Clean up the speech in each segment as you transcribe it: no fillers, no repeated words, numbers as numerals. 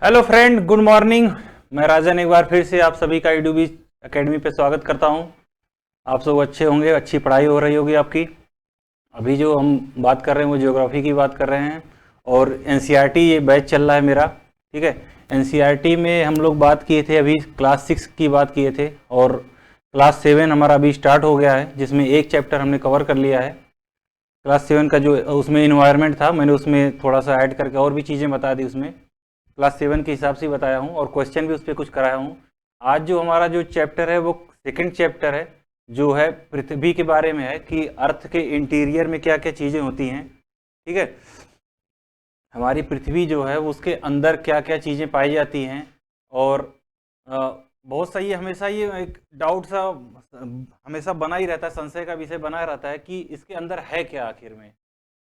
Hello friend, good morning. मैं राजन एक बार फिर से आप सभी का ईडूबी एकेडमी पे स्वागत करता हूं। आप सब अच्छे होंगे, अच्छी पढ़ाई हो रही होगी आपकी। अभी जो हम बात कर रहे हैं वो ज्योग्राफी की बात कर रहे हैं और एनसीईआरटी ये बैच चल रहा है मेरा। ठीक है, एनसीईआरटी में हम लोग बात किए थे, अभी क्लास 6 की बात किए थे और क्लास 7 हमारा अभी स्टार्ट हो गया है, जिसमें एक चैप्टर हमने कवर कर लिया है। क्लास 7 का जो उसमें इन्वायरमेंट था, मैंने उसमें थोड़ा सा ऐड करके और भी चीज़ें बता दी उसमें। क्लास 7 के हिसाब से ही बताया हूँ और क्वेश्चन भी उस पर कुछ कराया हूँ। आज जो हमारा जो चैप्टर है वो सेकंड चैप्टर है, जो है पृथ्वी के बारे में है कि अर्थ के इंटीरियर में क्या क्या चीज़ें होती हैं। ठीक है, हमारी पृथ्वी जो है उसके अंदर क्या क्या चीज़ें पाई जाती हैं। और बहुत सही है, हमेशा ये एक डाउट सा हमेशा बना ही रहता है, संशय का विषय बना रहता है कि इसके अंदर है क्या आखिर में।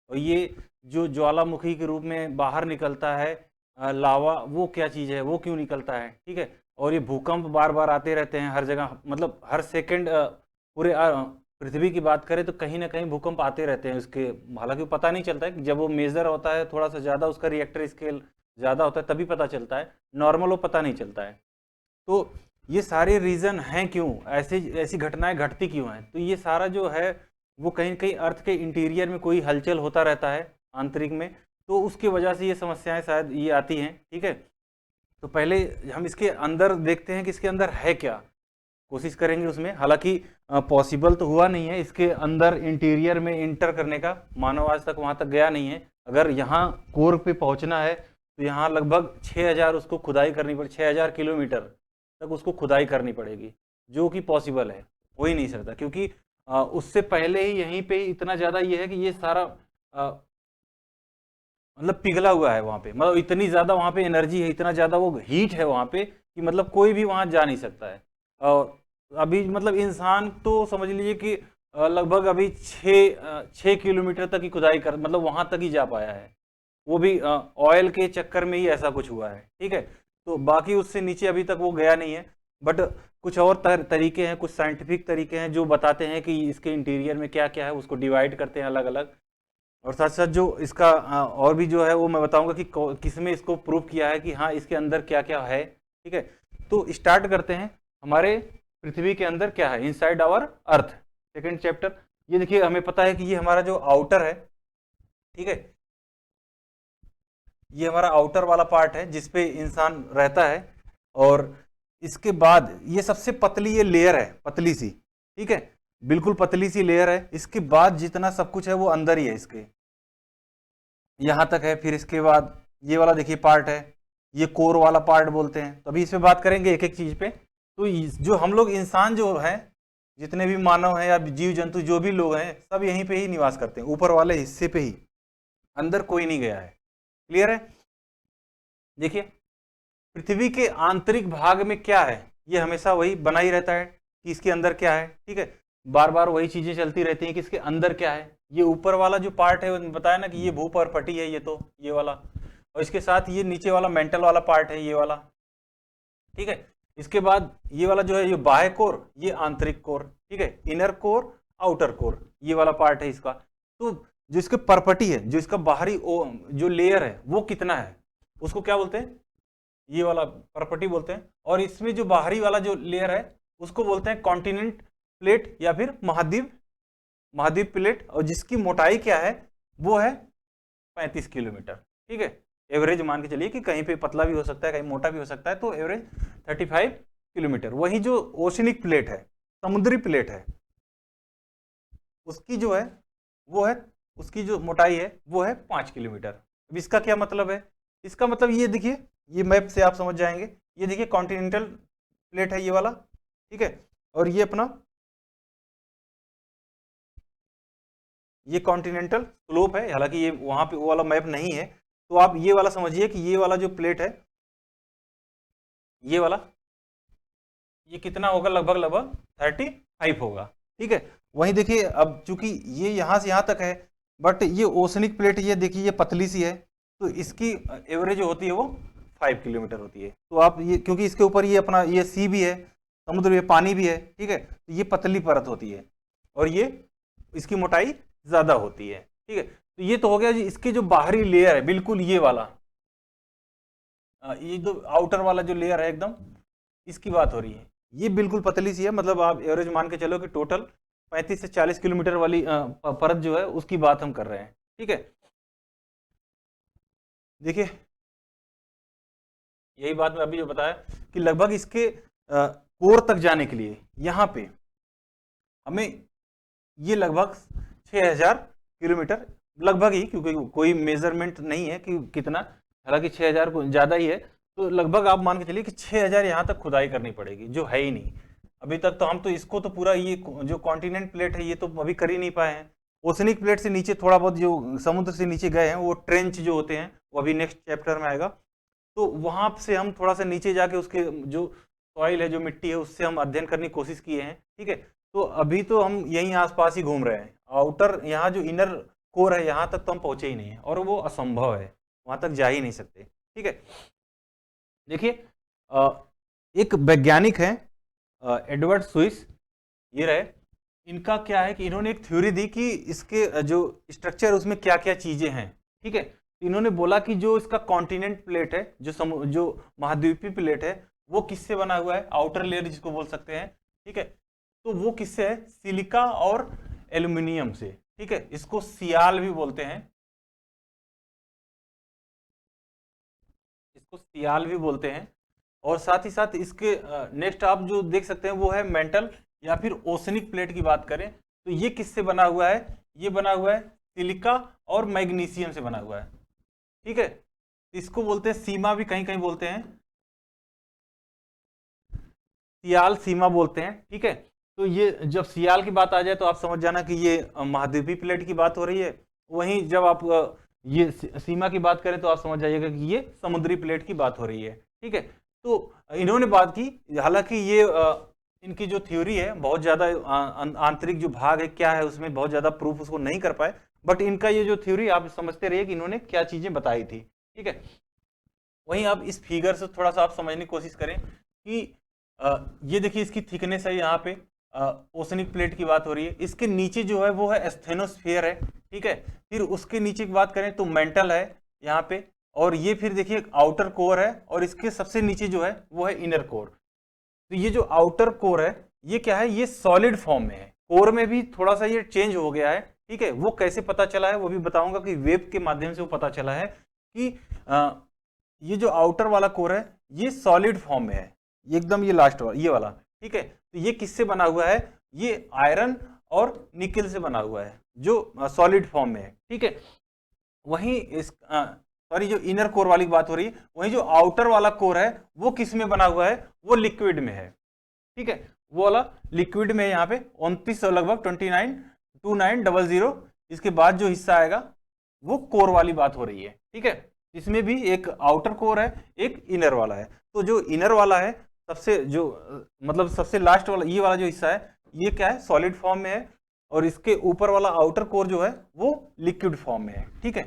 और ये जो ज्वालामुखी के रूप में बाहर निकलता है लावा, वो क्या चीज़ है, वो क्यों निकलता है। ठीक है, और ये भूकंप बार बार आते रहते हैं हर जगह, मतलब हर सेकंड पूरे पृथ्वी की बात करें तो कहीं ना कहीं भूकंप आते रहते हैं उसके। हालांकि पता नहीं चलता है कि जब वो मेजर होता है थोड़ा सा ज़्यादा, उसका रिएक्टर स्केल ज़्यादा होता है तभी पता चलता है, नॉर्मल वो पता नहीं चलता है। तो ये सारे रीज़न हैं क्यों ऐसी ऐसी घटनाएं घटती क्यों हैं। तो ये सारा जो है वो कहीं न कहीं अर्थ के इंटीरियर में कोई हलचल होता रहता है आंतरिक में, तो उसकी वजह से ये समस्याएं शायद ये आती हैं। ठीक है, तो पहले हम इसके अंदर देखते हैं कि इसके अंदर है क्या, कोशिश करेंगे उसमें। हालांकि पॉसिबल तो हुआ नहीं है इसके अंदर इंटीरियर में इंटर करने का, मानव आज तक वहां तक गया नहीं है। अगर यहाँ कोर पे पहुंचना है तो यहाँ लगभग 6000 उसको खुदाई करनी पड़े, 6000 किलोमीटर तक उसको खुदाई करनी पड़ेगी, जो कि पॉसिबल है, हो ही नहीं सकता। क्योंकि उससे पहले ही यहीं पे ही इतना ज़्यादा ये है कि ये सारा मतलब पिघला हुआ है वहाँ पे, मतलब इतनी ज़्यादा वहाँ पे एनर्जी है, इतना ज़्यादा वो हीट है वहाँ पे कि मतलब कोई भी वहाँ जा नहीं सकता है। और अभी मतलब इंसान तो समझ लीजिए कि लगभग अभी 6 किलोमीटर तक ही खुदाई कर, मतलब वहाँ तक ही जा पाया है, वो भी ऑयल के चक्कर में ही ऐसा कुछ हुआ है। ठीक है, तो बाकी उससे नीचे अभी तक वो गया नहीं है। बट कुछ और तरीके हैं, कुछ साइंटिफिक तरीके हैं जो बताते हैं कि इसके इंटीरियर में क्या क्या है, उसको डिवाइड करते हैं अलग अलग। और साथ साथ जो इसका और भी जो है वो मैं बताऊंगा कि किस में इसको प्रूव किया है कि हाँ इसके अंदर क्या क्या है। ठीक है, तो स्टार्ट करते हैं। हमारे पृथ्वी के अंदर क्या है, inside our earth, second chapter. ये देखिए, हमें पता है कि ये हमारा जो आउटर है, ठीक है, ये हमारा आउटर वाला पार्ट है जिसपे इंसान रहता है। और इसके बाद ये सबसे पतली ये लेयर है, पतली सी। ठीक है, बिल्कुल पतली सी लेयर है। इसके बाद जितना सब कुछ है वो अंदर ही है इसके, यहाँ तक है। फिर इसके बाद ये वाला देखिए पार्ट है, ये कोर वाला पार्ट बोलते हैं। तो अभी इस पे बात करेंगे एक एक चीज पे। तो जो हम लोग इंसान जो है, जितने भी मानव हैं या जीव जंतु जो भी लोग हैं, सब यहीं पे ही निवास करते हैं, ऊपर वाले हिस्से पे ही, अंदर कोई नहीं गया है। क्लियर है। देखिए, पृथ्वी के आंतरिक भाग में क्या है, ये हमेशा वही बना ही रहता है कि इसके अंदर क्या है। ठीक है, बार बार वही चीजें चलती रहती हैं कि इसके अंदर क्या है। ये ऊपर वाला जो पार्ट है बताया ना कि ये भूपर्पटी है, ये तो ये वाला, और इसके साथ ये नीचे वाला मेंटल वाला पार्ट है, ये वाला। ठीक है, इसके बाद ये वाला जो है ये बाह्य कोर, ये आंतरिक कोर। ठीक है, इनर कोर, आउटर कोर, ये वाला पार्ट है इसका। तो जो इसके परपटी है, जो इसका बाहरी जो लेयर है वो कितना है, उसको क्या बोलते हैं, ये वाला प्रॉपर्टी बोलते हैं। और इसमें जो बाहरी वाला जो लेयर है उसको बोलते हैं कॉन्टिनेंट प्लेट या फिर महाद्वीप, महाद्वीप प्लेट। और जिसकी मोटाई क्या है, वो है 35 किलोमीटर। ठीक है, एवरेज मान के चलिए कि कहीं पे पतला भी हो सकता है, कहीं मोटा भी हो सकता है, तो एवरेज 35 किलोमीटर। वही जो ओशनिक प्लेट है, समुद्री प्लेट है, उसकी जो है वो है, उसकी जो मोटाई है वो है 5 किलोमीटर। अब इसका क्या मतलब है, इसका मतलब ये देखिए, ये मैप से आप समझ जाएंगे। ये देखिए कॉन्टिनेंटल प्लेट है ये वाला। ठीक है, और ये अपना ये कॉन्टिनेंटल स्लोप है। हालांकि ये वहां पे वो वाला मैप नहीं है, तो आप ये वाला समझिए कि ये वाला जो प्लेट है, ये वाला, ये कितना होगा, लगभग लगभग 35 होगा। ठीक है, वहीं देखिए अब चूंकि ये यहां से यहां तक है, बट ये ओशनिक प्लेट ये देखिए ये पतली सी है, तो इसकी एवरेज जो होती है वो 5 किलोमीटर होती है। तो आप ये, क्योंकि इसके ऊपर ये अपना ये सी भी है, समुद्र भी है, पानी भी है। ठीक है, तो ये पतली परत होती है और ये इसकी मोटाई ज्यादा होती है। ठीक है, तो ये तो हो गया जी इसके जो बाहरी लेयर है, बिल्कुल ये वाला, ये जो आउटर वाला जो लेयर है एकदम, इसकी बात हो रही है। ये बिल्कुल पतली सी है, मतलब आप एवरेज मान के चलो कि टोटल 35 से 40 किलोमीटर वाली परत जो है उसकी बात हम कर रहे हैं। ठीक है, देखिए यही बात मैं अभी जो बताया कि लगभग इसके कोर तक जाने के लिए यहाँ पे हमें ये लगभग 6000 किलोमीटर लगभग ही, क्योंकि कोई मेजरमेंट नहीं है कि कितना, हालांकि 6000 को ज़्यादा ही है, तो लगभग आप मान के चलिए कि 6000 यहाँ तक खुदाई करनी पड़ेगी, जो है ही नहीं अभी तक। तो हम तो इसको तो पूरा ये जो कॉन्टिनेंट प्लेट है ये तो अभी कर ही नहीं पाए हैं। ओशनिक प्लेट से नीचे थोड़ा बहुत जो समुद्र से नीचे गए हैं वो ट्रेंच जो होते हैं वो अभी नेक्स्ट चैप्टर में आएगा, तो वहां से हम थोड़ा सा नीचे जाके उसके जो सॉइल है, जो मिट्टी है, उससे हम अध्ययन करने की कोशिश किए हैं। ठीक है, तो अभी तो हम यहीं आसपास ही घूम रहे हैं। आउटर यहाँ जो इनर कोर है यहाँ तक तो हम पहुंचे ही नहीं है, और वो असंभव है, वहां तक जा ही नहीं सकते। ठीक है, देखिए एक वैज्ञानिक है एडवर्ड स्विस, ये रहे। इनका क्या है कि इन्होंने एक थ्योरी दी कि इसके जो स्ट्रक्चर उसमें क्या क्या चीजें हैं। ठीक है, तो इन्होंने बोला कि जो इसका कॉन्टिनेंट प्लेट है, जो महाद्वीपीय प्लेट है, वो किससे बना हुआ है, आउटर लेयर जिसको बोल सकते हैं। ठीक है, तो वो किससे है, सिलिका और एल्यूमिनियम से। ठीक है, इसको सियाल भी बोलते हैं, इसको सियाल भी बोलते हैं। और साथ ही साथ इसके नेक्स्ट आप जो देख सकते हैं वो है मेंटल या फिर ओशनिक प्लेट की बात करें तो ये किससे बना हुआ है, ये बना हुआ है सिलिका और मैग्नीशियम से बना हुआ है। ठीक है, इसको बोलते हैं सीमा, भी कहीं कहीं बोलते हैं सियाल, सीमा बोलते हैं। ठीक है, तो ये जब सियाल की बात आ जाए तो आप समझ जाना कि ये महाद्वीपीय प्लेट की बात हो रही है। वहीं जब आप ये सीमा की बात करें तो आप समझ जाइएगा कि ये समुद्री प्लेट की बात हो रही है। ठीक है, तो इन्होंने बात की, हालांकि ये इनकी जो थ्योरी है बहुत ज़्यादा आंतरिक जो भाग है क्या है उसमें बहुत ज़्यादा प्रूफ उसको नहीं कर पाए, बट इनका ये जो थ्योरी आप समझते रहिए कि इन्होंने क्या चीज़ें बताई थी। ठीक है, वहीं आप इस फिगर से थोड़ा सा आप समझने की कोशिश करें कि ये देखिए इसकी थिकनेस है, यहाँ पे ओशनिक प्लेट की बात हो रही है, इसके नीचे जो है वो है एस्थेनोस्फीयर है। ठीक है, फिर उसके नीचे की बात करें तो मेंटल है यहाँ पे, और ये फिर देखिए आउटर कोर है, और इसके सबसे नीचे जो है वो है इनर कोर। तो ये जो आउटर कोर है ये क्या है, ये सॉलिड फॉर्म में है, कोर में भी थोड़ा सा ये चेंज हो गया है। ठीक है, वो कैसे पता चला है वो भी बताऊंगा कि वेब के माध्यम से वो पता चला है कि ये जो आउटर वाला कोर है ये सॉलिड फॉर्म में है, ये एकदम ये लास्ट वाला, ये वाला। ठीक है, तो ये किससे बना हुआ है, ये आयरन और निकल से बना हुआ है जो सॉलिड फॉर्म में है। ठीक है, वहीं इस सॉरी जो इनर कोर वाली बात हो रही है, वहीं जो आउटर वाला कोर है वो किस में बना हुआ है, वो लिक्विड में है। ठीक है, वो वाला लिक्विड में यहाँ पे 29 लगभग 29,2900, इसके बाद जो हिस्सा आएगा वो कोर वाली बात हो रही है। ठीक है, इसमें भी एक आउटर कोर है, एक इनर वाला है। तो जो इनर वाला है सबसे जो मतलब सबसे लास्ट वाला ये वाला जो हिस्सा है ये क्या है, सॉलिड फॉर्म में है, और इसके ऊपर वाला आउटर कोर जो है वो लिक्विड फॉर्म में है। ठीक है,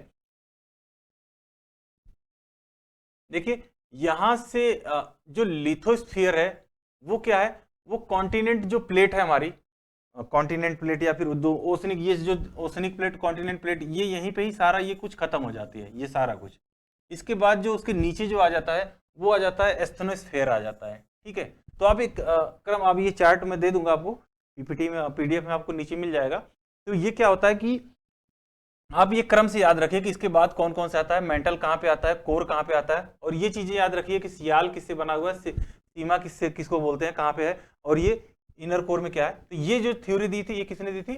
देखिए यहां से जो लिथोस्फीयर है वो क्या है, वो कॉन्टिनेंट जो प्लेट है हमारी, कॉन्टिनेंट प्लेट या फिर ओशनिक, ये जो ओशनिक प्लेट कॉन्टिनेंट प्लेट ये यहीं पे ही सारा ये कुछ खत्म हो जाती है, ये सारा कुछ। इसके बाद जो उसके नीचे जो आ जाता है वो आ जाता है एस्थेनोस्फीयर आ जाता है। ठीक है, तो आप एक क्रम, आप ये चार्ट में दे दूंगा आपको पीपीटी में, पीडीएफ में आपको नीचे मिल जाएगा। तो ये क्या होता है कि आप ये क्रम से याद रखिए कि इसके बाद कौन कौन सा आता है, मेंटल कहाँ पे आता है, कोर कहाँ पे आता है, और ये चीजें याद रखिए कि सियाल किससे बना हुआ है, सीमा किससे किसको बोलते हैं, कहाँ पे है, और ये इनर कोर में क्या है। तो ये जो थ्योरी दी थी ये किसने दी थी,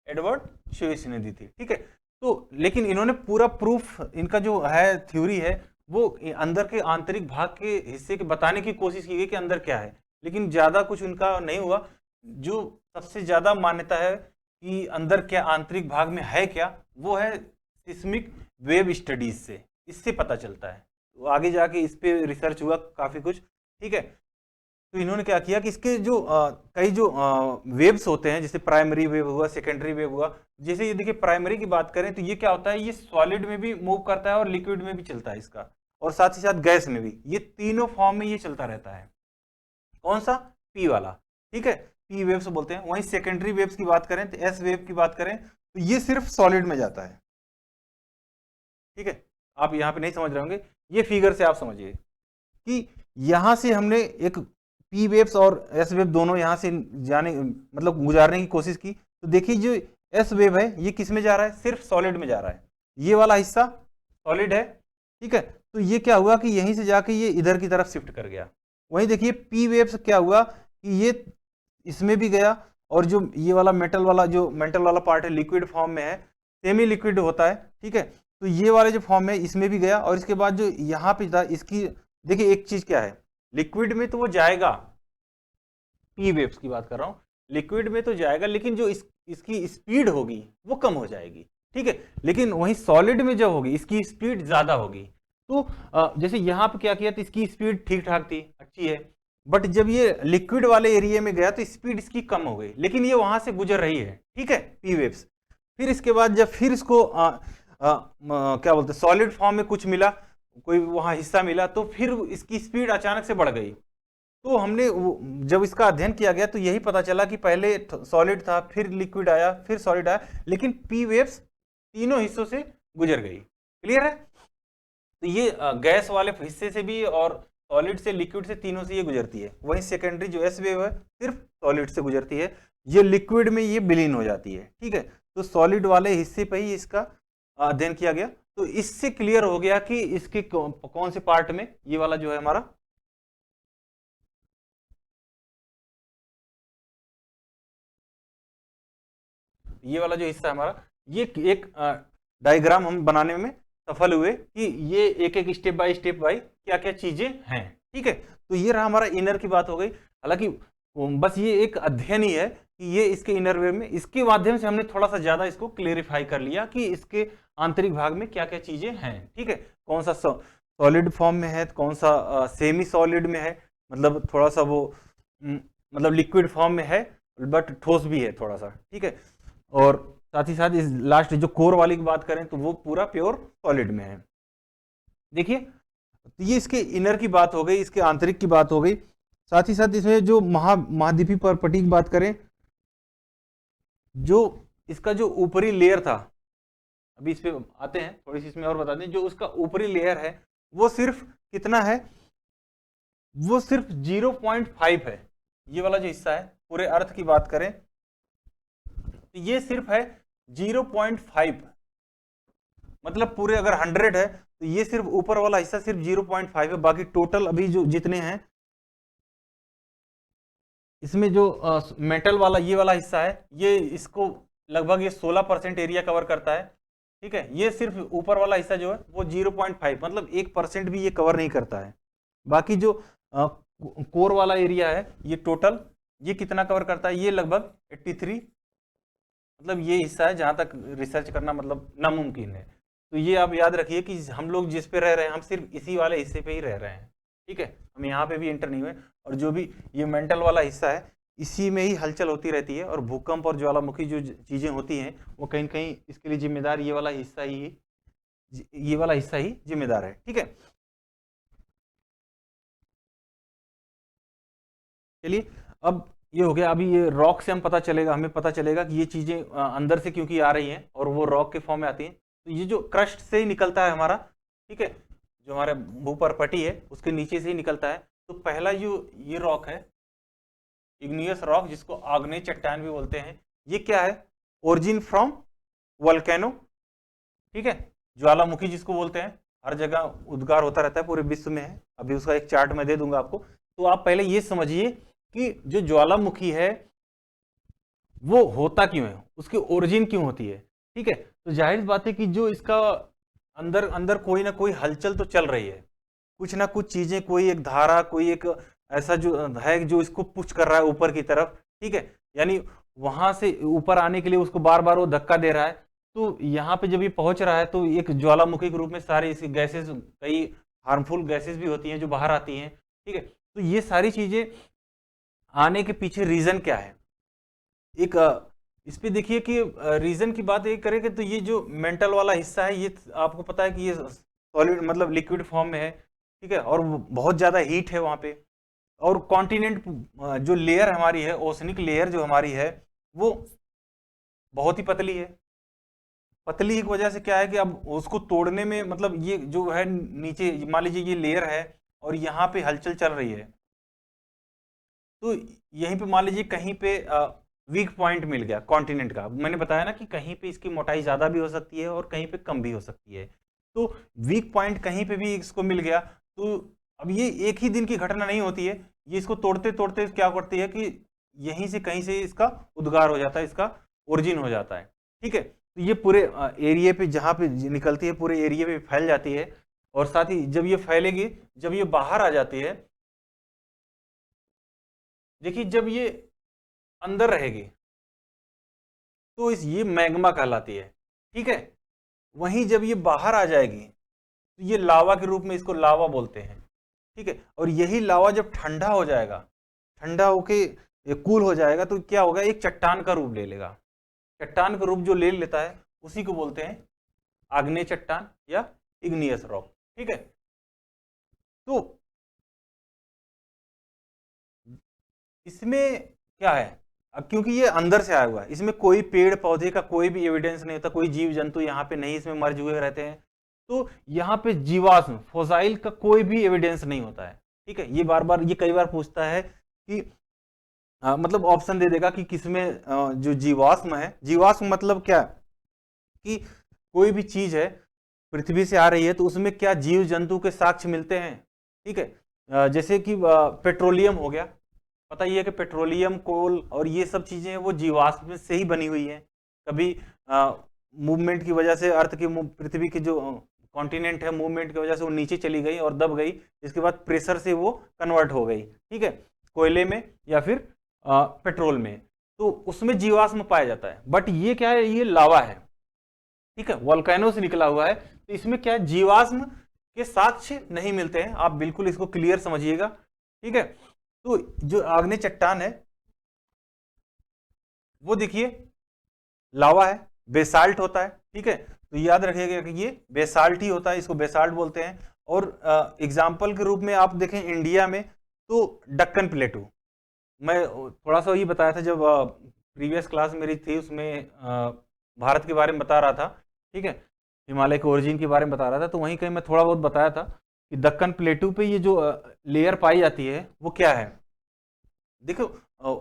एडवर्ड स्विस ने दी थी। ठीक है, तो लेकिन इन्होंने पूरा प्रूफ, इनका जो है थ्योरी है वो अंदर के आंतरिक भाग के हिस्से के बताने की कोशिश की गई कि अंदर क्या है, लेकिन ज्यादा कुछ उनका नहीं हुआ। जो सबसे ज्यादा मान्यता है कि अंदर क्या आंतरिक भाग में है क्या, वो है सिस्मिक वेव स्टडीज से, इससे पता चलता है। तो आगे जाके इस पे रिसर्च हुआ काफी कुछ। ठीक है, तो इन्होंने क्या किया कि इसके जो कई जो वेव्स होते हैं, जैसे प्राइमरी वेव हुआ, सेकेंडरी वेव हुआ। जैसे ये देखिए प्राइमरी की बात करें तो ये क्या होता है, ये सॉलिड में भी मूव करता है और लिक्विड में भी चलता है इसका, और साथ ही साथ गैस में भी, ये तीनों फॉर्म में ये चलता रहता है। कौन सा, पी वाला। ठीक है, पी वेव्स बोलते हैं। वहीं सेकेंडरी वेव्स की बात करें तो एस वेव की बात करें तो ये सिर्फ सॉलिड में जाता है। ठीक है, आप यहाँ पे नहीं समझ रहे होंगे, ये फिगर से आप समझिए। कि यहाँ से हमने एक पी वेव्स और एस वेव दोनों यहाँ से जाने मतलब गुजारने की कोशिश की, तो देखिए जो एस वेव है ये किस में जा रहा है, सिर्फ सॉलिड में जा रहा है, ये वाला हिस्सा सॉलिड है, ठीक है। तो ये क्या हुआ कि यहीं से जाके ये इधर की तरफ शिफ्ट कर गया। वहीं देखिए पी वेव्स क्या हुआ कि ये इसमें भी गया, और जो ये वाला मेटल वाला पार्ट है लिक्विड फॉर्म में है, सेमी लिक्विड होता है, ठीक है। तो ये वाले जो फॉर्म है इसमें भी गया, और इसके बाद जो यहाँ पे था इसकी देखिए एक चीज क्या है, लिक्विड में तो वो जाएगा, पी वेव्स की बात कर रहा हूं, लिक्विड में तो जाएगा, लेकिन जो इसकी स्पीड होगी वो कम हो जाएगी, ठीक है। लेकिन वहीं सॉलिड में जो होगी इसकी स्पीड ज्यादा होगी। तो जैसे यहाँ पे क्या किया, तो इसकी स्पीड ठीक ठाक थी, अच्छी है, बट जब ये लिक्विड वाले एरिया में गया तो स्पीड इसकी कम हो गई, लेकिन ये वहां से गुजर रही है, ठीक है, पी वेव्स। फिर इसके बाद जब फिर इसको क्या बोलते हैं सॉलिड फॉर्म में कुछ मिला, कोई वहां हिस्सा मिला, तो फिर इसकी स्पीड अचानक से बढ़ गई। तो हमने जब इसका अध्ययन किया गया तो यही पता चला कि पहले सॉलिड था, फिर लिक्विड आया, फिर सॉलिड आया, लेकिन पी वेव्स तीनों हिस्सों से गुजर गई। क्लियर है? तो ये गैस वाले हिस्से से भी और सॉलिड से लिक्विड से तीनों से ये गुजरती है। वहीं सेकेंडरी जो एस वेव है सिर्फ सॉलिड से गुजरती है, ये लिक्विड में ये विलीन हो जाती है, ठीक है। तो सॉलिड वाले हिस्से पे ही इसका अध्ययन किया गया। तो इससे क्लियर हो गया कि इसके कौन से पार्ट में ये वाला जो है हमारा ये वाला जो हिस्सा है हमारा, ये एक डायग्राम हम बनाने में सफल हुए कि ये एक एक स्टेप बाय स्टेप बाय क्या क्या चीजें हैं, ठीक है। तो ये रहा हमारा इनर की बात हो गई। हालांकि बस ये एक अध्ययन ही है कि ये इसके इनर वेव में, इसके माध्यम से हमने थोड़ा सा ज्यादा इसको क्लेरिफाई कर लिया कि इसके आंतरिक भाग में क्या क्या चीजें हैं, ठीक है। कौन सा सॉलिड फॉर्म में है, कौन सा सेमी सॉलिड में है, मतलब थोड़ा सा वो मतलब लिक्विड फॉर्म में है बट ठोस भी है थोड़ा सा, ठीक है। और साथ ही साथ इस लास्ट जो कोर वाली की बात करें तो वो पूरा प्योर सॉलिड में है। देखिए तो ये इसके इनर की बात हो गई, इसके आंतरिक की बात हो गई। साथ ही साथ इसमें जो महाद्वीपीय प्रॉपर्टी की बात करें, जो इसका जो ऊपरी लेयर था, अभी इस पे आते हैं, थोड़ी सी इसमें और बता दें, जो उसका ऊपरी लेयर है वो सिर्फ कितना है, वो सिर्फ 0.5 है। ये वाला जो हिस्सा है पूरे अर्थ की बात करें तो ये सिर्फ है 0.5, मतलब पूरे अगर 100 है तो ये सिर्फ ऊपर वाला हिस्सा सिर्फ 0.5 है। बाकी टोटल अभी जो जितने हैं इसमें जो मेटल वाला ये वाला हिस्सा है, ये इसको लगभग ये 16% एरिया कवर करता है, ठीक है। ये सिर्फ ऊपर वाला हिस्सा जो है वो 0.5 मतलब 1% भी ये कवर नहीं करता है। बाकी जो कोर वाला एरिया है ये टोटल ये कितना कवर करता है, ये लगभग 83, मतलब ये हिस्सा है जहां तक रिसर्च करना मतलब नामुमकिन है। तो ये आप याद रखिए कि हम लोग जिस पे रह रहे हैं हम सिर्फ इसी वाले हिस्से पे ही रह रहे हैं, ठीक है। हम यहाँ पे भी इंटर नहीं हुए, और जो भी ये मेंटल वाला हिस्सा है इसी में ही हलचल होती रहती है, और भूकंप और ज्वालामुखी जो चीजें होती हैं वो कहीं कहीं इसके लिए जिम्मेदार ये वाला हिस्सा ही जिम्मेदार है, ठीक है। चलिए अब ये हो गया। अभी ये रॉक से हमें पता चलेगा कि ये चीजें अंदर से क्योंकि आ रही हैं और वो रॉक के फॉर्म में आती हैं। तो ये जो क्रस्ट से ही निकलता है हमारा, ठीक है, जो हमारे भूपर्पटी है उसके नीचे से ही निकलता है। तो पहला जो ये रॉक है इग्नियस रॉक, जिसको आग्नेय चट्टान भी बोलते हैं, ये क्या है, ओरिजिन फ्रॉम वोल्केनो, ठीक है, ज्वालामुखी जिसको बोलते हैं, हर जगह उद्गार होता रहता है, पूरे विश्व में है। अभी उसका एक चार्ट मैं दे दूंगा आपको। तो आप पहले ये समझिए कि जो ज्वालामुखी है वो होता क्यों है, उसकी ओरिजिन क्यों होती है, ठीक है। तो जाहिर बात है कि जो इसका अंदर अंदर कोई ना कोई हलचल तो चल रही है, कुछ ना कुछ चीजें, कोई एक धारा, कोई एक ऐसा जो है जो इसको पुश कर रहा है ऊपर की तरफ, ठीक है। यानी वहां से ऊपर आने के लिए उसको बार बार वो धक्का दे रहा है। तो यहाँ पे जब ये पहुंच रहा है तो एक ज्वालामुखी के रूप में सारी इसकी गैसेस, कई हार्मफुल गैसेस भी होती हैं जो बाहर आती हैं, ठीक है। तो ये सारी चीजें आने के पीछे रीजन क्या है, एक इस पे देखिए कि रीजन की बात ये करें कि तो ये जो मेंटल वाला हिस्सा है ये आपको पता है कि ये सॉलिड मतलब लिक्विड फॉर्म में है, ठीक है, और बहुत ज्यादा हीट है वहां पे। और कॉन्टिनेंट जो लेयर हमारी है, ओशनिक लेयर जो हमारी है वो बहुत ही पतली है। पतली की वजह से क्या है कि अब उसको तोड़ने में मतलब ये जो है नीचे मान लीजिए ये लेयर है, और यहाँ पे हलचल चल रही है, तो यहीं पे मान लीजिए कहीं पे वीक पॉइंट मिल गया कॉन्टिनेंट का। मैंने बताया ना कि कहीं पे इसकी मोटाई ज़्यादा भी हो सकती है और कहीं पे कम भी हो सकती है। तो वीक पॉइंट कहीं पे भी इसको मिल गया, तो अब ये एक ही दिन की घटना नहीं होती है, ये इसको तोड़ते तोड़ते क्या करती है कि यहीं से कहीं से इसका उद्गार हो जाता है, इसका ओरिजिन हो जाता है। ठीक है, तो ये पूरे एरिया पे जहाँ पे निकलती है पूरे एरिया पे फैल जाती है, और साथ ही जब ये फैलेगी, जब ये बाहर आ जाती है, देखिए जब ये अंदर रहेगी तो ये मैग्मा कहलाती है। ठीक है, वहीं जब ये बाहर आ जाएगी तो ये लावा के रूप में इसको लावा बोलते हैं। ठीक है, और यही लावा जब ठंडा हो जाएगा, ठंडा होके ये कूल हो जाएगा, तो क्या होगा, एक चट्टान का रूप ले लेगा। चट्टान का रूप जो ले लेता है उसी को बोलते हैं आग्नेय चट्टान या इग्नियस रॉक। ठीक है, तो इसमें क्या है, अब क्योंकि ये अंदर से आया हुआ है, इसमें कोई पेड़ पौधे का कोई भी एविडेंस नहीं होता, कोई जीव जंतु यहाँ पे नहीं इसमें मर्ज हुए रहते हैं, तो यहाँ पे जीवाश्म फोसाइल का कोई भी एविडेंस नहीं होता है। ठीक है, ये बार बार ये कई बार पूछता है कि मतलब ऑप्शन दे देगा कि किसमें जो जीवाश्म है, जीवाश्म मतलब क्या कि कोई भी चीज है पृथ्वी से आ रही है तो उसमें क्या जीव जंतु के साक्ष्य मिलते हैं। ठीक है, जैसे कि पेट्रोलियम हो गया, पता ही है कि पेट्रोलियम, कोल और ये सब चीजें हैं वो जीवाश्म से ही बनी हुई हैं। कभी मूवमेंट की वजह से अर्थ की, पृथ्वी की जो कॉन्टिनेंट है, मूवमेंट की वजह से वो नीचे चली गई और दब गई, इसके बाद प्रेशर से वो कन्वर्ट हो गई। ठीक है, कोयले में या फिर पेट्रोल में, तो उसमें जीवाश्म पाया जाता है। बट ये क्या है, ये लावा है। ठीक है, वोल्केनो से निकला हुआ है, तो इसमें क्या है, जीवाश्म के साक्ष्य नहीं मिलते हैं। आप बिल्कुल इसको क्लियर समझिएगा। ठीक है, तो जो आग्नेय चट्टान है वो देखिए लावा है, बेसाल्ट होता है। ठीक है, तो याद रखिएगा कि ये बेसाल्ट ही होता है, इसको बेसाल्ट बोलते हैं। और एग्जाम्पल के रूप में आप देखें इंडिया में तो डक्कन प्लेटू, मैं थोड़ा सा ये बताया था जब प्रीवियस क्लास मेरी थी, उसमें भारत के बारे में बता रहा था। ठीक है, हिमालय के ओरिजिन के बारे में बता रहा था, तो वहीं कहीं मैं थोड़ा बहुत बताया था कि दक्कन प्लेटू पे ये जो लेयर पाई जाती है वो क्या है। देखो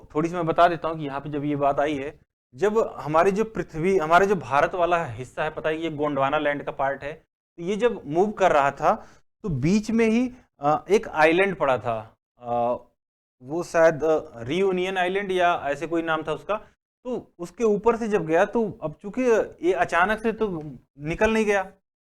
थोड़ी सी मैं बता देता हूँ कि यहाँ पे जब ये बात आई है, जब हमारी जो पृथ्वी, हमारे जो भारत वाला हिस्सा है, पता है ये गोंडवाना लैंड का पार्ट है, तो ये जब मूव कर रहा था तो बीच में ही एक आइलैंड पड़ा था, वो शायद रियूनियन आइलैंड या ऐसे कोई नाम था उसका। तो उसके ऊपर से जब गया तो अब चूंकि ये अचानक से तो निकल नहीं गया,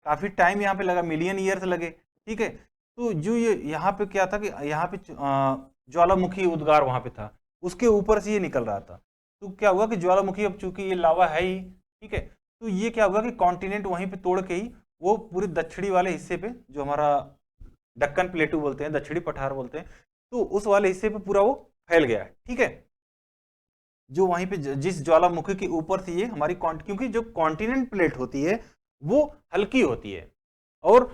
काफी टाइम यहाँ पे लगा, मिलियन ईयर्स लगे। ठीक है, तो जो ये यहाँ पे क्या था कि यहाँ पे ज्वालामुखी उद्गार वहां पे था, उसके ऊपर से ये निकल रहा था। तो क्या हुआ कि ज्वालामुखी, अब चूंकि ये लावा है ही, ठीक है, तो ये क्या हुआ कि कॉन्टिनेंट वहीं पे तोड़ के ही वो पूरे दक्षिणी वाले हिस्से पे, जो हमारा दक्कन प्लेटू बोलते हैं, दक्षिणी पठार बोलते हैं, तो उस वाले हिस्से पे पूरा वो फैल गया है। ठीक है, जो वहीं पे जिस ज्वालामुखी के ऊपर से ये हमारी क्योंकि जो कॉन्टिनेंट प्लेट होती है वो हल्की होती है और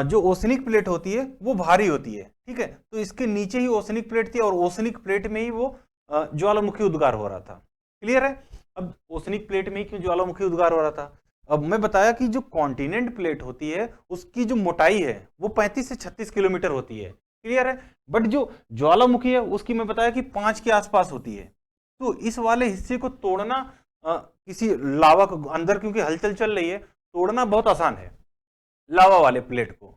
जो ओशनिक प्लेट होती है वो भारी होती है। ठीक है, तो इसके नीचे ही ओशनिक प्लेट थी और ओशनिक प्लेट में ही वो ज्वालामुखी उद्गार हो रहा था। क्लियर है, अब ओशनिक प्लेट में ही क्यों ज्वालामुखी उद्गार हो रहा था। अब मैं बताया कि जो कॉन्टिनेंट प्लेट होती है उसकी जो मोटाई है वो 35 से 36 किलोमीटर होती है। क्लियर है, बट जो ज्वालामुखी है उसकी मैं बताया कि 5 के आसपास होती है। तो इस वाले हिस्से को तोड़ना, किसी लावा को अंदर क्योंकि हलचल चल रही है, तोड़ना बहुत आसान है लावा वाले प्लेट को,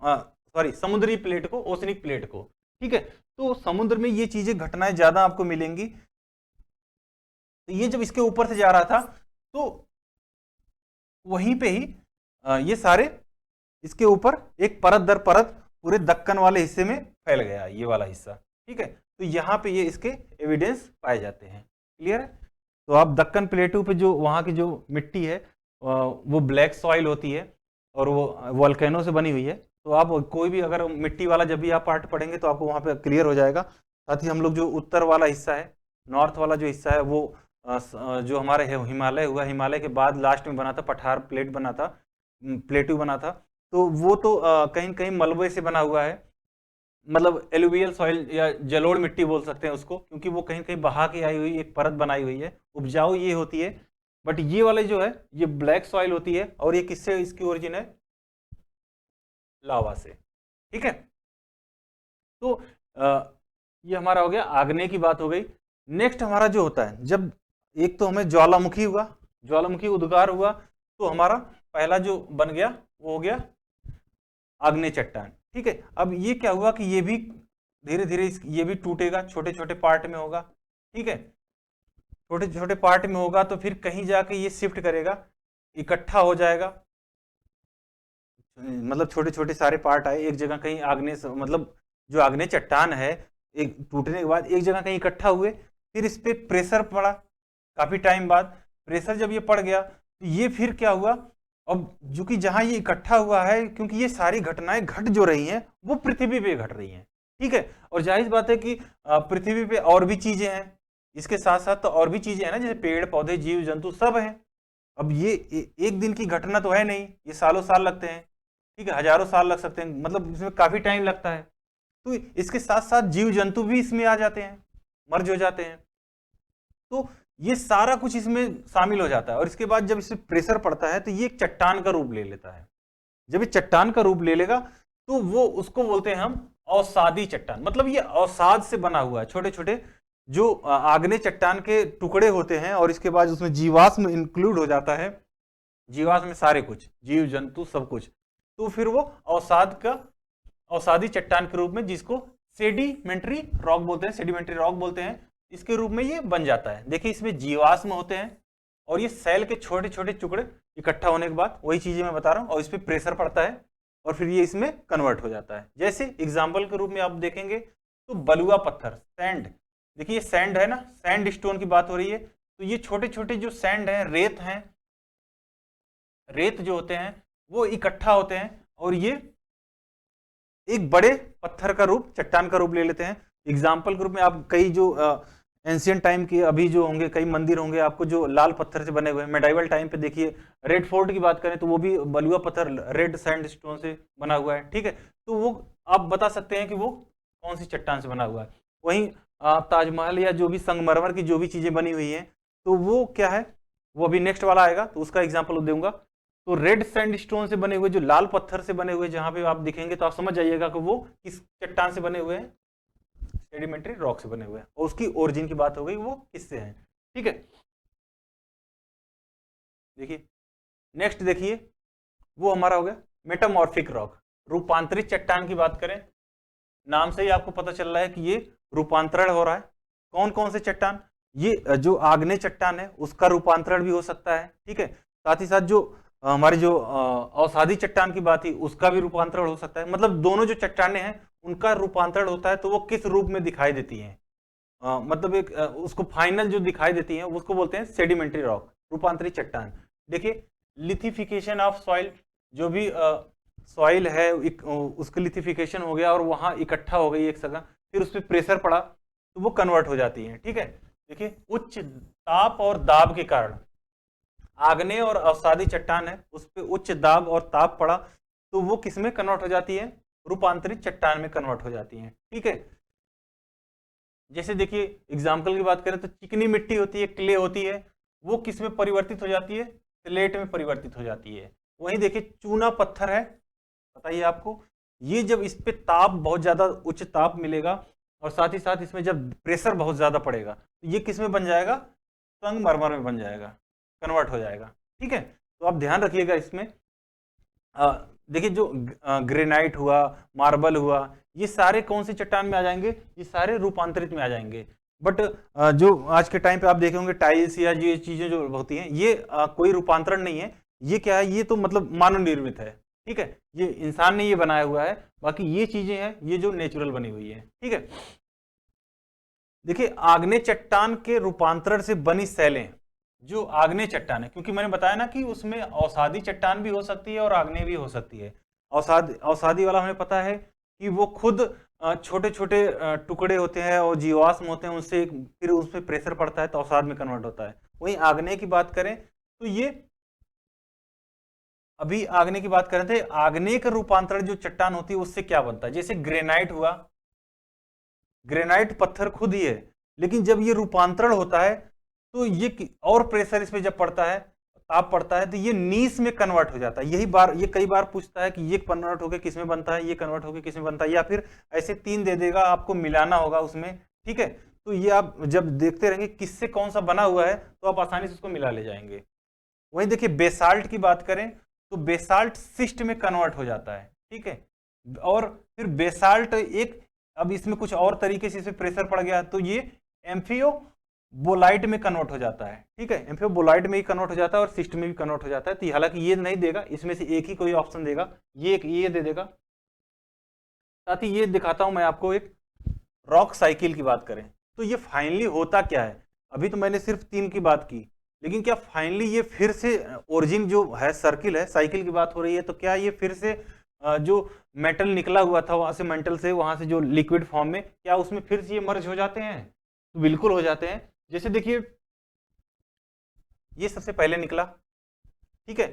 सॉरी समुद्री प्लेट को, ओशनिक प्लेट को। ठीक है, तो समुद्र में ये चीजें, घटनाएं ज्यादा आपको मिलेंगी। तो ये जब इसके ऊपर से जा रहा था तो वहीं पे ही ये सारे इसके ऊपर एक परत दर परत पूरे दक्कन वाले हिस्से में फैल गया ये वाला हिस्सा। ठीक है, तो यहाँ पे ये इसके एविडेंस पाए जाते हैं। क्लियर है, तो आप दक्कन प्लेटू पे जो वहाँ की जो मिट्टी है वो ब्लैक सॉइल होती है और वो वोल्केनो से बनी हुई है। तो आप कोई भी अगर मिट्टी वाला जब भी आप पार्ट पढ़ेंगे तो आपको वहाँ पे क्लियर हो जाएगा। साथ ही हम लोग जो उत्तर वाला हिस्सा है, नॉर्थ वाला जो हिस्सा है, वो जो हमारे हिमालय हुआ, हिमालय के बाद लास्ट में बना था पठार प्लेट बना था, प्लेटू बना था, तो वो तो कहीं कहीं मलबे से बना हुआ है, मतलब एलुवियल सॉइल या जलोढ़ मिट्टी बोल सकते हैं उसको, क्योंकि वो कहीं कहीं बहा के आई हुई एक परत बनाई हुई है, उपजाऊ ये होती है। बट ये वाले जो है ये ब्लैक सॉइल होती है और ये किससे इसकी ओरिजिन है, लावा से। ठीक है, तो ये हमारा हो गया आग्नेय की बात हो गई। नेक्स्ट हमारा जो होता है, जब एक तो हमें ज्वालामुखी हुआ, ज्वालामुखी उद्गार हुआ, तो हमारा पहला जो बन गया वो हो गया आग्नेय चट्टान। ठीक है, अब ये क्या हुआ कि ये भी धीरे धीरे ये भी टूटेगा, छोटे छोटे पार्ट में होगा। ठीक है, छोटे छोटे पार्ट में होगा तो फिर कहीं जाके ये शिफ्ट करेगा, इकट्ठा हो जाएगा, मतलब छोटे छोटे सारे पार्ट आए एक जगह, कहीं आग्नेय मतलब जो आग्नेय चट्टान है एक टूटने के बाद एक जगह कहीं इकट्ठा हुए, फिर इस पे प्रेशर पड़ा काफी टाइम बाद। प्रेशर जब ये पड़ गया तो ये फिर क्या हुआ, अब जो कि जहां ये इकट्ठा हुआ है, क्योंकि ये सारी घटनाएं घट जो रही हैं वो पृथ्वी पे घट रही हैं। ठीक है, और जाहिर बात है कि पृथ्वी पे और भी चीजें हैं, इसके साथ साथ तो और भी चीजें हैं ना, जैसे पेड़ पौधे जीव जंतु सब हैं। अब ये एक दिन की घटना तो है नहीं, ये सालों साल लगते हैं। ठीक है, हजारों साल लग सकते हैं, मतलब इसमें काफी टाइम लगता है। तो इसके साथ साथ जीव जंतु भी इसमें आ जाते हैं, मर्ज हो जाते हैं, तो ये सारा कुछ इसमें शामिल हो जाता है। और इसके बाद जब इसमें प्रेशर पड़ता है तो ये एक चट्टान का रूप ले लेता है। जब ये चट्टान का रूप ले लेगा तो वो उसको बोलते हैं हम अवसादी चट्टान, मतलब ये अवसाद से बना हुआ है, छोटे छोटे जो आग्नेय चट्टान के टुकड़े होते हैं, और इसके बाद उसमें जीवाश्म इंक्लूड हो जाता है, जीवाश्म में सारे कुछ जीव जंतु सब कुछ, तो फिर वो अवसादी चट्टान के रूप में, जिसको सेडिमेंट्री रॉक बोलते हैं, सेडिमेंट्री रॉक बोलते हैं, इसके रूप में ये बन जाता है। देखिए इसमें जीवाश्म होते हैं और ये सेल के छोटे छोटे टुकड़े इकट्ठा होने के बाद, वही चीजें मैं बता रहा हूं, और इस पर प्रेशर पड़ता है और फिर ये इसमें कन्वर्ट हो जाता है। जैसे एग्जाम्पल के रूप में आप देखेंगे तो बलुआ पत्थर, सैंड, देखिए ये सैंड है ना, सैंड स्टोन की बात हो रही है, तो ये छोटे छोटे जो सैंड है, रेत हैं, रेत जो होते हैं वो इकट्ठा होते हैं और ये एक बड़े पत्थर का रूप, चट्टान का रूप ले लेते हैं। एग्जाम्पल के रूप में आप कई जो एंशियंट टाइम के अभी जो होंगे कई मंदिर होंगे आपको जो लाल पत्थर से बने हुए हैं, मेडाइवल टाइम पे देखिए रेड फोर्ट की बात करें तो वो भी बलुआ पत्थर, रेड सैंड स्टोन से बना हुआ है। ठीक है, तो वो आप बता सकते हैं कि वो कौन सी चट्टान से बना हुआ है। वहीं ताजमहल या जो भी संगमरमर की जो भी चीजें बनी हुई हैं तो वो क्या है, वो अभी नेक्स्ट वाला आएगा तो उसका एग्जाम्पल दूंगा। तो रेड सैंड स्टोन से बने हुए, जो लाल पत्थर से बने हुए जहां पे आप दिखेंगे तो आप समझ जाइएगा कि वो किस चट्टान से बने हुए हैं, सेडिमेंट्री रॉक से बने हुए हैं, और उसकी ओरिजिन की बात हो गई वो किससे है। ठीक है, देखिए नेक्स्ट देखिए वो हमारा हो गया मेटामॉर्फिक रॉक, रूपांतरित चट्टान की बात करें, नाम से ही आपको पता चल रहा है कि ये रूपांतरण हो रहा है। कौन कौन से चट्टान, ये जो आग्नेय चट्टान है उसका रूपांतरण भी हो सकता है। ठीक है, साथ ही साथ जो हमारी जो अवसादी चट्टान की बात थी उसका भी रूपांतरण हो सकता है, मतलब दोनों जो चट्टानें हैं उनका रूपांतरण होता है, तो वो किस रूप में दिखाई देती हैं, मतलब एक उसको फाइनल जो दिखाई देती हैं उसको बोलते हैं सेडिमेंट्री रॉक, रूपांतरित चट्टान। देखिए लिथिफिकेशन ऑफ सॉइल, जो भी सॉइल है उसका लिथिफिकेशन हो गया और वहां इकट्ठा हो गई एक जगह, फिर उस पर प्रेशर पड़ा तो वो कन्वर्ट हो जाती है। ठीक है, देखिए उच्च ताप और दाब के कारण, आग्नेय और अवसादी चट्टान है उस पर उच्च दाब और ताप पड़ा तो वो किस में कन्वर्ट हो जाती है, रूपांतरित चट्टान में कन्वर्ट हो जाती है। ठीक है, जैसे देखिए एग्जाम्पल की बात करें तो चिकनी मिट्टी होती है, क्ले होती है, वो किस में परिवर्तित हो जाती है, स्लेट में परिवर्तित हो जाती है। वहीं देखिए चूना पत्थर है, बताइए आपको, ये जब इस पे ताप बहुत ज्यादा उच्च ताप मिलेगा और साथ ही साथ इसमें जब प्रेशर बहुत ज्यादा पड़ेगा तो ये किस में बन जाएगा, संगमरमर में बन जाएगा, कन्वर्ट हो जाएगा। ठीक है, तो आप ध्यान रखिएगा इसमें। देखिए जो ग्रेनाइट हुआ, मार्बल हुआ, ये सारे कौन सी चट्टान में आ जाएंगे, ये सारे रूपांतरित में आ जाएंगे। बट जो आज के टाइम पे आप देखे होंगे टाइल्स या ये चीजें जो होती हैं ये कोई रूपांतरण नहीं है, ये क्या है, ये तो मतलब मानव निर्मित है। ठीक है, ये इंसान ने ये बनाया हुआ है, बाकी ये चीजें हैं ये जो नेचुरल बनी हुई है। ठीक है, देखिए आग्नेय चट्टान के रूपांतरण से बनी सैलें, जो आग्नेय चट्टान है, क्योंकि मैंने बताया ना कि उसमें अवसादी चट्टान भी हो सकती है और आग्नेय भी हो सकती है। अवसादी वाला हमें पता है कि वो खुद छोटे छोटे टुकड़े होते हैं और जीवाश्म होते हैं, उनसे फिर उस पर प्रेशर पड़ता है तो अवसाद में कन्वर्ट होता है। वहीं आग्नेय की बात करें तो ये अभी आग्नेय की बात कर रहे थे, आग्नेय का रूपांतरण जो चट्टान होती है उससे क्या बनता है, जैसे ग्रेनाइट हुआ, ग्रेनाइट पत्थर खुद ही है, लेकिन जब ये रूपांतरण होता है तो ये और प्रेशर इस पे जब पड़ता है, ताप पड़ता है तो ये नीस में कन्वर्ट हो जाता है। ये कई बार पूछता है कि ये कन्वर्ट होकर किस में बनता है, ये कन्वर्ट होकर किस में बनता है, या फिर ऐसे 3 दे देगा, आपको मिलाना होगा उसमें। ठीक है, तो ये आप जब देखते रहेंगे किससे कौन सा बना हुआ है तो आप आसानी से उसको मिला ले जाएंगे। वहीं देखिए बेसाल्ट की बात करें तो बेसाल्ट सिस्ट में कन्वर्ट हो जाता है। ठीक है, और फिर बेसाल्ट अब इसमें कुछ और तरीके से इसे प्रेशर पड़ गया तो ये एम्फियो बोलाइट में कन्वर्ट हो जाता है। ठीक है, एम्फियो बोलाइट में ही कन्वर्ट हो जाता है और सिस्ट में भी कन्वर्ट हो जाता है। तो हालांकि ये नहीं देगा, इसमें से एक ही कोई ऑप्शन देगा, ये दे देगा। साथ ही ये दिखाता हूं मैं आपको एक रॉक साइकिल की बात करें तो ये फाइनली होता क्या है। अभी तो मैंने सिर्फ 3 की बात की, लेकिन क्या फाइनली ये फिर से ओरिजिन जो है सर्किल है, साइकिल की बात हो रही है, तो क्या ये फिर से जो मेटल निकला हुआ था वहां से, मेटल से वहां से जो लिक्विड फॉर्म में, क्या उसमें फिर से ये मर्ज हो जाते हैं? तो बिल्कुल हो जाते हैं। जैसे देखिए ये सबसे पहले निकला, ठीक है,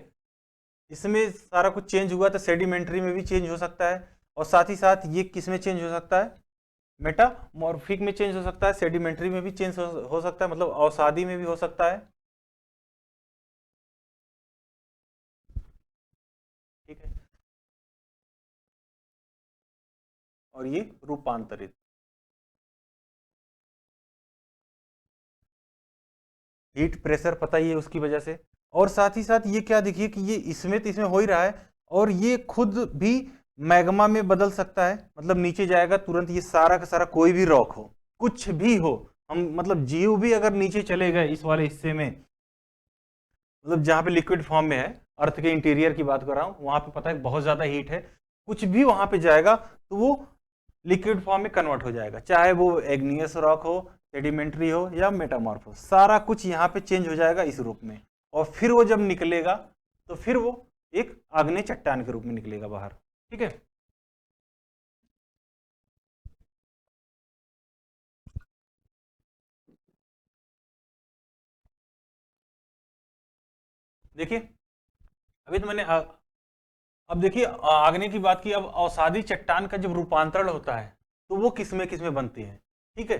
इसमें सारा कुछ चेंज हुआ तो सेडिमेंट्री में भी चेंज हो सकता है, और साथ ही साथ ये किस में चेंज हो सकता है, मेटामॉर्फिक में चेंज हो सकता है, सेडिमेंट्री में भी चेंज हो सकता है, मतलब अवसादी में भी हो सकता है। ठीक है, और ये रूपांतरित, हीट प्रेशर पता ही है उसकी वजह से। और साथ ही साथ ये क्या देखिए कि ये इसमें तो इसमें हो ही रहा है, और ये खुद भी मैग्मा में बदल सकता है, मतलब नीचे जाएगा तुरंत। ये सारा का सारा कोई भी रॉक हो, कुछ भी हो, हम मतलब जीव भी अगर नीचे चले गए इस वाले हिस्से में, मतलब जहां पे लिक्विड फॉर्म में है, अर्थ के इंटीरियर की बात कर रहा हूं, वहां पे पता है बहुत ज्यादा हीट है, कुछ भी वहां पे जाएगा तो वो लिक्विड फॉर्म में कन्वर्ट हो जाएगा, चाहे वो एग्नियस रॉक हो, सेडिमेंट्री हो या मेटामॉर्फ हो, सारा कुछ यहाँ पे चेंज हो जाएगा इस रूप में। और फिर वो जब निकलेगा तो फिर वो एक आग्नेय चट्टान के रूप में निकलेगा बाहर। ठीक है, देखिए अभी तो मैंने अब देखिए आग्नेय की बात की, अब अवसादी चट्टान का जब रूपांतरण होता है तो वो किस में बनती है। ठीक है,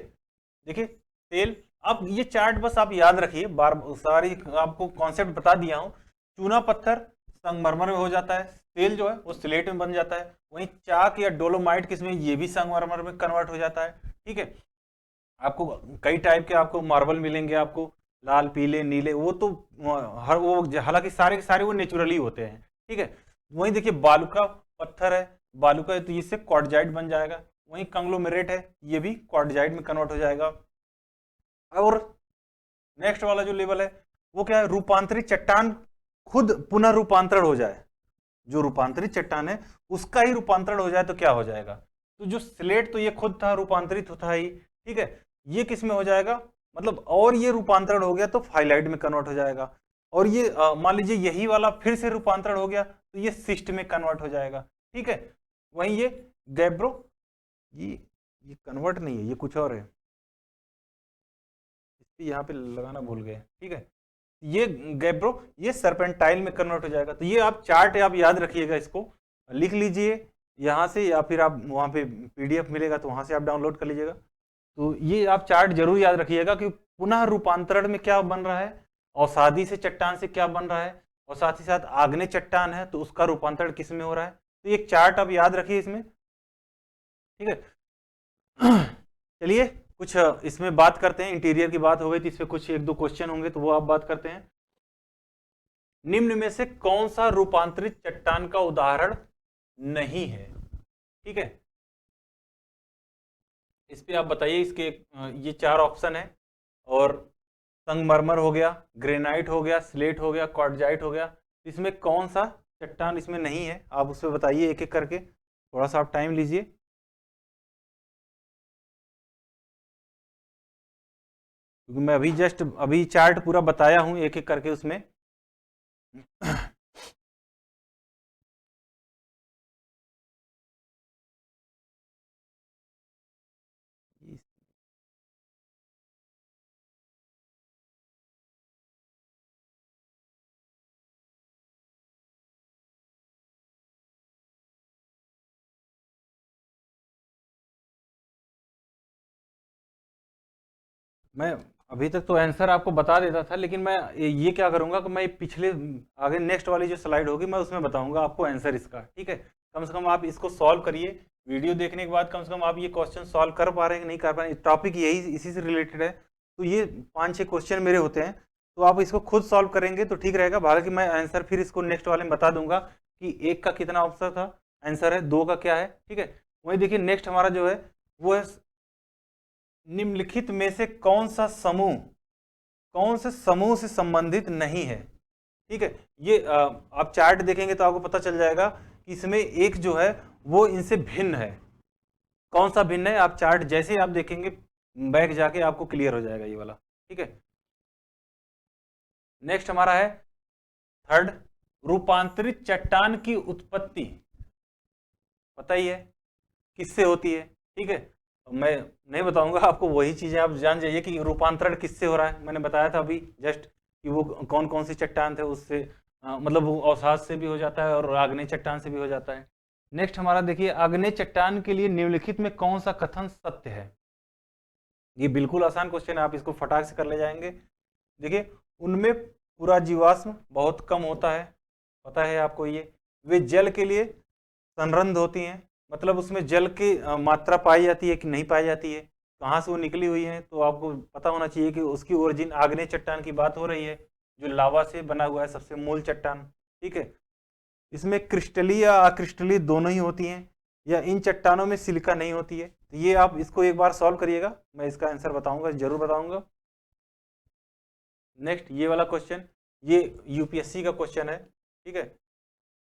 देखिए तेल, आप ये चार्ट बस आप याद रखिए, बार सारी आपको कॉन्सेप्ट बता दिया हूं। चूना पत्थर संगमरमर में हो जाता है, तेल जो है वो स्लेट में बन जाता है, वहीं चाक या डोलोमाइट किसमें, ये भी संगमरमर में कन्वर्ट हो जाता है। ठीक है, आपको कई टाइप के आपको मार्बल मिलेंगे, आपको लाल पीले नीले, वो तो हर वो हालांकि सारे के सारे वो नेचुरली होते हैं। ठीक है, वहीं देखिए बालुका पत्थर है, बालुका है तो इससे क्वार्टजाइट बन जाएगा, वहीं कंग्लोमेरेट है ये भी क्वार्टजाइट में कन्वर्ट हो जाएगा। और नेक्स्ट वाला जो लेवल है वो क्या है, रूपांतरित चट्टान खुद पुनः रूपांतरण हो जाए, जो रूपांतरित चट्टान है उसका ही रूपांतरण हो जाए तो क्या हो जाएगा, तो जो स्लेट तो ये खुद था रूपांतरित होता ही। ठीक है, ये किस में हो जाएगा, मतलब और ये रूपांतरण हो गया तो फाइलाइट में कन्वर्ट हो जाएगा, और ये मान लीजिए यही वाला फिर से रूपांतरण हो गया तो ये सिस्ट में कन्वर्ट हो जाएगा। ठीक है, वहीं ये गैब्रो, ये ये कन्वर्ट नहीं है, ये कुछ और है, यहाँ पे लगाना भूल गए। ठीक है, ये गैब्रो, ये सर्पेंटाइल में कन्वर्ट हो जाएगा। तो ये आप चार्ट आप याद रखिएगा, इसको लिख लीजिए यहाँ से, या फिर आप वहाँ पे पीडीएफ मिलेगा तो वहाँ से आप डाउनलोड कर लीजिएगा। तो ये आप चार्ट जरूर याद रखिएगा कि पुनः रूपांतरण में क्या बन रहा है, अवसादी से चट्टान से क्या बन रहा है, और साथ ही साथ आग्नेय चट्टान है तो उसका रूपांतरण किस में हो रहा है। तो एक चार्ट आप याद रखिए इसमें। ठीक है, चलिए कुछ इसमें बात करते हैं, इंटीरियर की बात हो गई तो इसमें कुछ 1-2 क्वेश्चन होंगे तो वो आप बात करते हैं। निम्न में से कौन सा रूपांतरित चट्टान का उदाहरण नहीं है? ठीक है, इस पे आप बताइए, इसके ये 4 ऑप्शन है, और संगमरमर हो गया, ग्रेनाइट हो गया, स्लेट हो गया, क्वार्टजाइट हो गया, इसमें कौन सा चट्टान इसमें नहीं है, आप उस पर बताइए एक एक करके, थोड़ा सा आप टाइम लीजिए। क्योंकि मैं अभी जस्ट अभी चार्ट पूरा बताया हूं एक एक करके उसमें। मैं अभी तक तो आंसर आपको बता देता था, लेकिन मैं ये क्या करूंगा कि मैं पिछले आगे नेक्स्ट वाली जो स्लाइड होगी मैं उसमें बताऊंगा आपको आंसर इसका, ठीक है। कम से कम आप इसको सॉल्व करिए, वीडियो देखने के बाद कम से कम आप ये क्वेश्चन सॉल्व कर पा रहे हैं कि नहीं कर पा रहे हैं, टॉपिक यही इसी से रिलेटेड है। तो ये 5-6 क्वेश्चन मेरे होते हैं, तो आप इसको खुद सॉल्व करेंगे तो ठीक रहेगा। बाकी मैं आंसर फिर इसको नेक्स्ट वाले में बता दूंगा कि 1 का कितना ऑप्शन था आंसर है, 2 का क्या है, ठीक है। वही देखिए नेक्स्ट हमारा जो है वो है निम्नलिखित में से कौन से समूह से संबंधित नहीं है, ठीक है। ये आप चार्ट देखेंगे तो आपको पता चल जाएगा कि इसमें एक जो है वो इनसे भिन्न है। कौन सा भिन्न है, आप चार्ट जैसे ही आप देखेंगे बैक जाके आपको क्लियर हो जाएगा ये वाला, ठीक है। नेक्स्ट हमारा है थर्ड, रूपांतरित चट्टान की उत्पत्ति पता ही है किससे होती है, ठीक है। मैं नहीं बताऊंगा आपको, वही चीजें आप जान जाइए कि रूपांतरण किससे हो रहा है। मैंने बताया था अभी जस्ट कि वो कौन कौन सी चट्टान थे उससे, मतलब वो अवसाद से भी हो जाता है और आग्नेय चट्टान से भी हो जाता है। नेक्स्ट हमारा देखिए, आग्नेय चट्टान के लिए निम्नलिखित में कौन सा कथन सत्य है। ये बिल्कुल आसान क्वेश्चन है, आप इसको फटाक से कर ले जाएंगे। देखिए, उनमें पूरा जीवाश्म बहुत कम होता है, पता है आपको ये। वे जल के लिए संरंध होती हैं, मतलब उसमें जल की मात्रा पाई जाती है कि नहीं पाई जाती है, कहाँ से वो निकली हुई है, तो आपको पता होना चाहिए कि उसकी ओरिजिन आग्नेय चट्टान की बात हो रही है, जो लावा से बना हुआ है सबसे मूल चट्टान, ठीक है। इसमें क्रिस्टली या अक्रिस्टली दोनों ही होती हैं, या इन चट्टानों में सिलिका नहीं होती है। तो ये आप इसको एक बार सॉल्व करिएगा, मैं इसका आंसर बताऊंगा, जरूर बताऊंगा। नेक्स्ट ये वाला क्वेश्चन, ये यूपीएससी का क्वेश्चन है, ठीक है।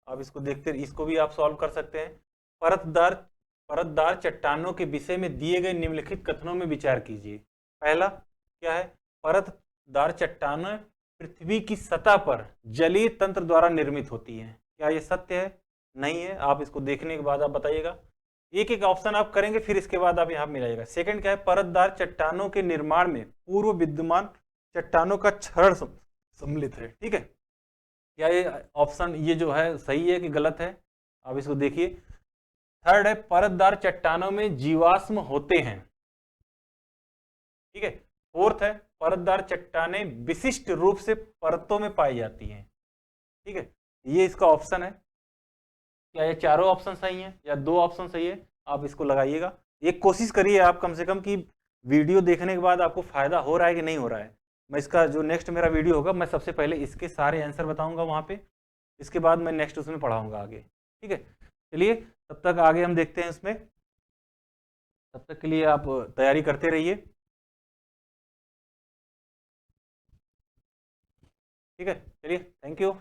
आप इसको देखते, इसको भी आप सॉल्व कर सकते हैं। परतदार चट्टानों के विषय में दिए गए निम्नलिखित कथनों में विचार कीजिए। पहला क्या है, परतदार चट्टानें पृथ्वी की सतह पर जलीय तंत्र द्वारा निर्मित होती हैं। क्या ये सत्य है, नहीं है? आप इसको देखने के बाद आप बताइएगा। एक एक ऑप्शन आप करेंगे, फिर इसके बाद आप यहाँ मिलाइएगा। सेकंड क्या है, परतदार चट्टानों के निर्माण में पूर्व विद्यमान चट्टानों का क्षरण सम्मिलित है, ठीक है। क्या ये ऑप्शन ये जो है सही है कि गलत है, आप इसको देखिए। थर्ड है, परतदार चट्टानों में जीवाश्म होते हैं, ठीक है। फोर्थ है, परतदार चट्टानें विशिष्ट रूप से परतों में पाई जाती हैं, ठीक है। ये इसका ऑप्शन है। क्या ये चारों ऑप्शन सही हैं या 2 ऑप्शन सही है, आप इसको लगाइएगा। एक कोशिश करिए आप कम से कम कि वीडियो देखने के बाद आपको फायदा हो रहा है कि नहीं हो रहा है। मैं इसका जो नेक्स्ट मेरा वीडियो होगा, मैं सबसे पहले इसके सारे आंसर बताऊंगा वहाँ पे, इसके बाद मैं नेक्स्ट उसमें पढ़ाऊंगा आगे, ठीक है। चलिए तब तक आगे हम देखते हैं इसमें, तब तक के लिए आप तैयारी करते रहिए, ठीक है। चलिए, थैंक यू।